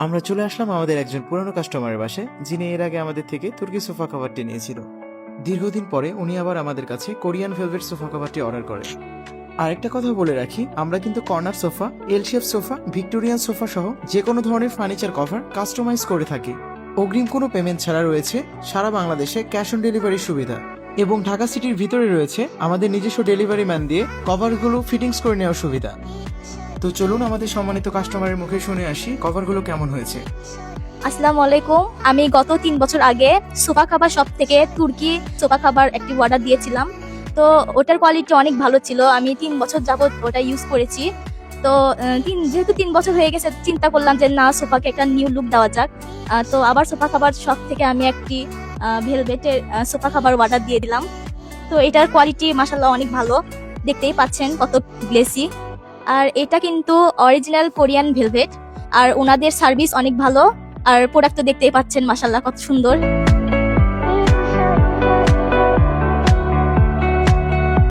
আমরা চলে আসলাম আমাদের একজন পুরনো কাস্টমারের বাসায়, যিনি এর আগে আমাদের থেকে তুর্কি সোফা কভারটি নিয়েছিল। দীর্ঘদিন পরে উনি আবার আমাদের কাছে কোরিয়ান ভেলভেট সোফা কভারটি অর্ডার করে। আরেকটা কথা বলে রাখি, আমরা কিন্তু কর্নার সোফা, এল শেপ সোফা, ভিক্টোরিয়ান সোফা সহ যে কোনো ধরনের ফার্নিচার কভার কাস্টমাইজ করে থাকি। অগ্রিম কোনো পেমেন্ট ছাড়া রয়েছে সারা বাংলাদেশে ক্যাশ অন ডেলিভারির সুবিধা, এবং ঢাকা সিটির ভিতরে রয়েছে আমাদের নিজস্ব ডেলিভারি ম্যান দিয়ে কভারগুলো ফিটিংস করে নেওয়ার সুবিধা। তো চলুন আমাদের সম্মানিত কাস্টমারের মুখে শুনে আসি কভারগুলো কেমন হয়েছে। আসসালামু আলাইকুম। আমি গত 3 বছর আগে সোফা কাভার শপ থেকে তুর্কি সোফা কাভার একটি অর্ডার দিয়েছিলাম। তো ওটার কোয়ালিটি অনেক ভালো ছিল। আমি 3 বছর যাবত ওটা ইউজ করেছি। তো যেহেতু 3 বছর হয়ে গেছে, চিন্তা করলাম যে না, সোফাকে একটা নিউ লুক দেওয়া যাক। তো আবার সোফা কাভার শপ থেকে আমি একটি ভেলভেটের সোফা কাভার অর্ডার দিয়ে দিলাম। তো এটার কোয়ালিটি মাশাআল্লাহ অনেক ভালো, দেখতেই পাচ্ছেন কত গ্লেসি। আর এটা কিন্তু অরিজিনাল কোরিয়ান ভেলভেট, আর ওনাদের সার্ভিস অনেক ভালো। আর প্রোডাক্ট তো দেখতেই পাচ্ছেন মাশাআল্লাহ কত সুন্দর।